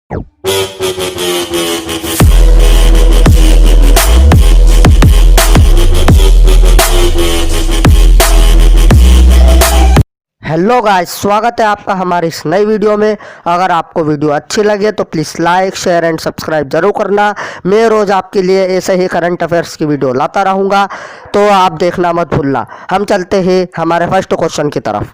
Hello guys, स्वागत है आपका हमारी इस नई वीडियो में। अगर आपको वीडियो अच्छी लगे तो please like, share and subscribe जरूर करना। मैं रोज़ आपके लिए ऐसे ही करंट अफेयर्स की वीडियो लाता रहूँगा, तो आप देखना मत भूलना। हम चलते हैं हमारे फर्स्ट क्वेश्चन की तरफ।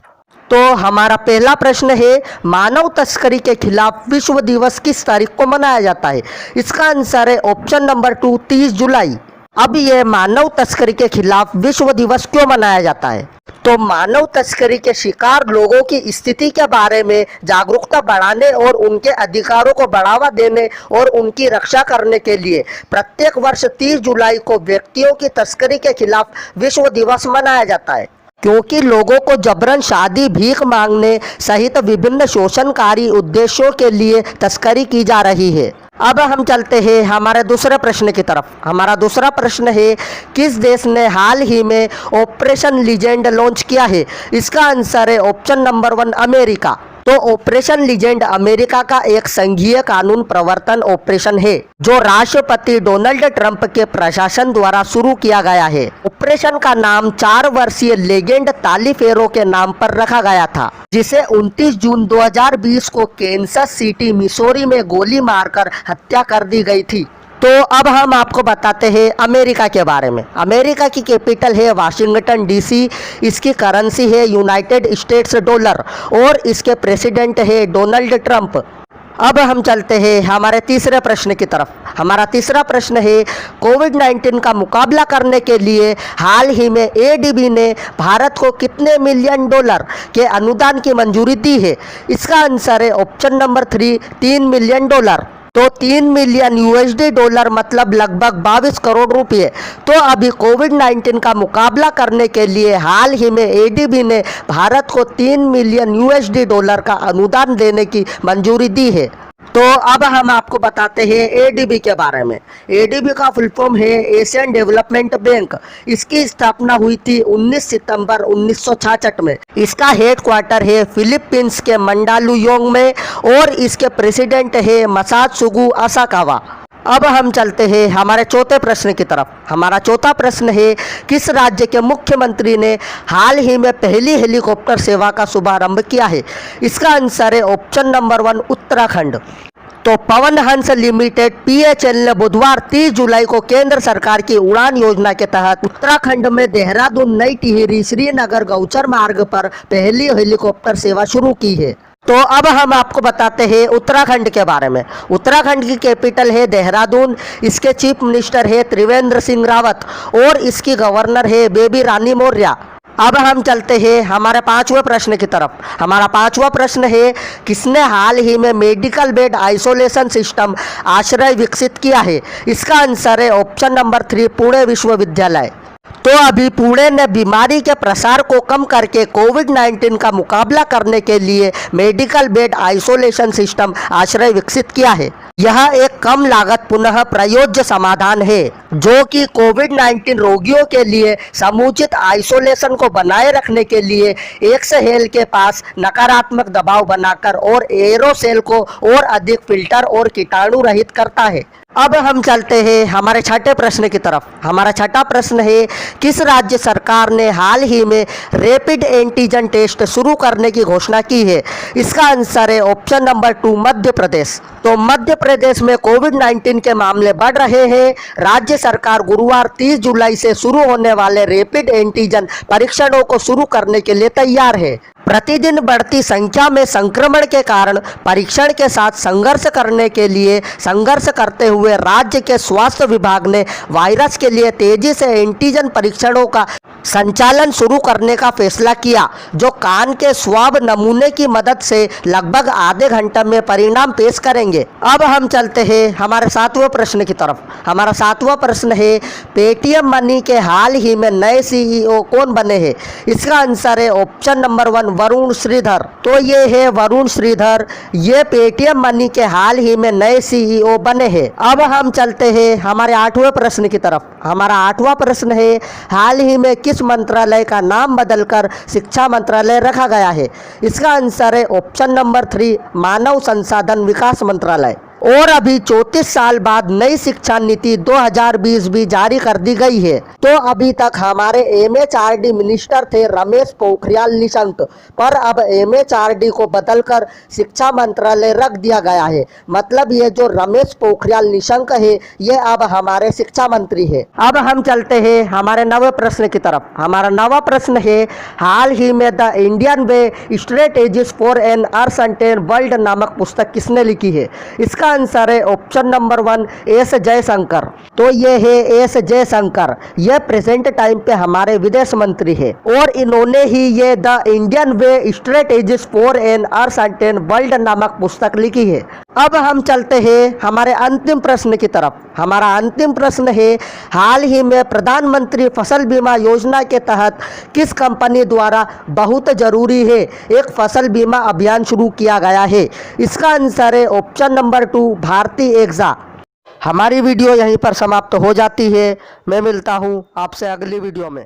तो हमारा पहला प्रश्न है, मानव तस्करी के खिलाफ विश्व दिवस किस तारीख को मनाया जाता है? इसका आंसर है ऑप्शन नंबर 2, 30 जुलाई। अब ये मानव तस्करी के खिलाफ विश्व दिवस क्यों मनाया जाता है? तो मानव तस्करी के शिकार लोगों की स्थिति के बारे में जागरूकता बढ़ाने और उनके अधिकारों को बढ़ावा देने और उनकी रक्षा करने के लिए प्रत्येक वर्ष 30 जुलाई को व्यक्तियों की तस्करी के खिलाफ विश्व दिवस मनाया जाता है, क्योंकि लोगों को जबरन शादी, भीख मांगने सहित विभिन्न शोषणकारी उद्देश्यों के लिए तस्करी की जा रही है। अब हम चलते हैं हमारे दूसरे प्रश्न की तरफ। हमारा दूसरा प्रश्न है, किस देश ने हाल ही में ऑपरेशन लीजेंड लॉन्च किया है? इसका आंसर है ऑप्शन नंबर 1, अमेरिका। तो ऑपरेशन लीजेंड अमेरिका का एक संघीय कानून प्रवर्तन ऑपरेशन है जो राष्ट्रपति डोनाल्ड ट्रंप के प्रशासन द्वारा शुरू किया गया है। ऑपरेशन का नाम 4 वर्षीय लेजेंड तालिफेरो के नाम पर रखा गया था, जिसे 29 जून 2020 को कैंसस सिटी, मिसौरी में गोली मारकर हत्या कर दी गई थी। तो अब हम आपको बताते हैं अमेरिका के बारे में। अमेरिका की कैपिटल है वाशिंगटन डीसी, इसकी करेंसी है यूनाइटेड स्टेट्स डॉलर और इसके प्रेसिडेंट है डोनाल्ड ट्रंप। अब हम चलते हैं हमारे तीसरे प्रश्न की तरफ। हमारा तीसरा प्रश्न है, कोविड-19 का मुकाबला करने के लिए हाल ही में एडीबी ने भारत को कितने मिलियन डॉलर के अनुदान की मंजूरी दी है? इसका आंसर है ऑप्शन नंबर 3, 3 मिलियन डॉलर। तो 3 मिलियन यूएसडी डॉलर मतलब लगभग 22 करोड़ रुपए। तो अभी कोविड-19 का मुकाबला करने के लिए हाल ही में एडीबी ने भारत को 3 मिलियन यूएसडी डॉलर का अनुदान देने की मंजूरी दी है। तो अब हम आपको बताते हैं एडीबी के बारे में। एडीबी का फुल फॉर्म है एशियन डेवलपमेंट बैंक। इसकी स्थापना हुई थी 19 सितंबर 1966 में। इसका हेडक्वार्टर है फिलीपींस के मंडालुयोंग में और इसके प्रेसिडेंट है मसात्सुगु असाकावा। अब हम चलते हैं हमारे चौथे प्रश्न की तरफ। हमारा चौथा प्रश्न है, किस राज्य के मुख्यमंत्री ने हाल ही में पहली हेलीकॉप्टर सेवा का शुभारंभ किया है? इसका आंसर है ऑप्शन नंबर 1, उत्तराखंड। तो पवन हंस लिमिटेड पीएचएल ने बुधवार 30 जुलाई को केंद्र सरकार की उड़ान योजना के तहत उत्तराखंड में देहरादून, नई टिहरी, श्रीनगर गौचर मार्ग पर पहली हेलीकॉप्टर सेवा शुरू की है। तो अब हम आपको बताते हैं उत्तराखंड के बारे में। उत्तराखंड की कैपिटल है देहरादून, इसके चीफ मिनिस्टर है त्रिवेंद्र सिंह रावत और इसकी गवर्नर है बेबी रानी मौर्य। अब हम चलते हैं हमारे पांचवें प्रश्न की तरफ। हमारा पांचवा प्रश्न है, किसने हाल ही में मेडिकल बेड आइसोलेशन सिस्टम आश्रय विकसित किया है? इसका आंसर है ऑप्शन नंबर 3, पुणे विश्वविद्यालय। तो अभी पुणे ने बीमारी के प्रसार को कम करके कोविड-19 का मुकाबला करने के लिए मेडिकल बेड आइसोलेशन सिस्टम आश्रय विकसित किया है। यह एक कम लागत पुनः प्रयोज्य समाधान है जो कि कोविड-19 रोगियों के लिए समुचित आइसोलेशन को बनाए रखने के लिए एक्सहेल के पास नकारात्मक दबाव बनाकर और एरोसेल को और अधिक फिल्टर और कीटाणु रहित करता है। अब हम चलते हैं हमारे छठे प्रश्न की तरफ। हमारा छठा प्रश्न है, किस राज्य सरकार ने हाल ही में रैपिड एंटीजन टेस्ट शुरू करने की घोषणा की है? इसका आंसर है ऑप्शन नंबर 2, मध्य प्रदेश। तो मध्य प्रदेश में कोविड-19 के मामले बढ़ रहे हैं। राज्य सरकार गुरुवार 30 जुलाई से शुरू होने वाले रैपिड एंटीजन परीक्षणों को शुरू करने के लिए तैयार है। प्रतिदिन बढ़ती संख्या में संक्रमण के कारण परीक्षण के साथ संघर्ष करने के लिए संघर्ष करते हुए राज्य के स्वास्थ्य विभाग ने वायरस के लिए तेजी से एंटीजन परीक्षणों का संचालन शुरू करने का फैसला किया, जो कान के स्वाब नमूने की मदद से लगभग आधे घंटे में परिणाम पेश करेंगे। अब हम चलते हैं हमारे सातवें प्रश्न की तरफ। हमारा सातवां प्रश्न है, पेटीएम मनी के हाल ही में नए सीईओ कौन बने हैं? इसका आंसर है ऑप्शन नंबर 1, वरुण श्रीधर। तो ये है वरुण श्रीधर, ये पेटीएम मनी के हाल ही में नए सीईओ बने हैं। अब हम चलते हैं हमारे 8वें प्रश्न की तरफ। हमारा 8वां प्रश्न है, हाल ही में किस मंत्रालय का नाम बदलकर शिक्षा मंत्रालय रखा गया है? इसका आंसर है ऑप्शन नंबर 3, मानव संसाधन विकास मंत्रालय। और अभी 34 साल बाद नई शिक्षा नीति 2020 भी जारी कर दी गई है। तो अभी तक हमारे एमएचआरडी मिनिस्टर थे रमेश पोखरियाल निशंक, पर अब एमएचआरडी को बदलकर शिक्षा मंत्रालय रख दिया गया है। मतलब ये जो रमेश पोखरियाल निशंक है ये अब हमारे शिक्षा मंत्री है। अब हम चलते हैं हमारे 9वें प्रश्न की तरफ। हमारा 9वां प्रश्न है, हाल ही में the Indian way strategies for an uncertain world नामक पुस्तक किसने लिखी है? इसका आंसर है ऑप्शन नंबर 1, एस जयशंकर। तो ये है एस जयशंकर, ये प्रेजेंट टाइम पे हमारे विदेश मंत्री है और इन्होंने ही ये the Indian way strategies for an uncertain world नामक पुस्तक लिखी है। अब हम चलते हैं हमारे अंतिम प्रश्न की तरफ। हमारा अंतिम प्रश्न है, हाल ही में प्रधानमंत्री फसल बीमा योजना के तहत किस कंपनी द्वारा बहुत जरूरी है एक फसल बीमा अभियान शुरू किया गया है? इसका आंसर है ऑप्शन नंबर 2, भारती एक्सा। हमारी वीडियो यहीं पर समाप्त हो जाती है। मैं मिलता हूँ आपसे अगली वीडियो में।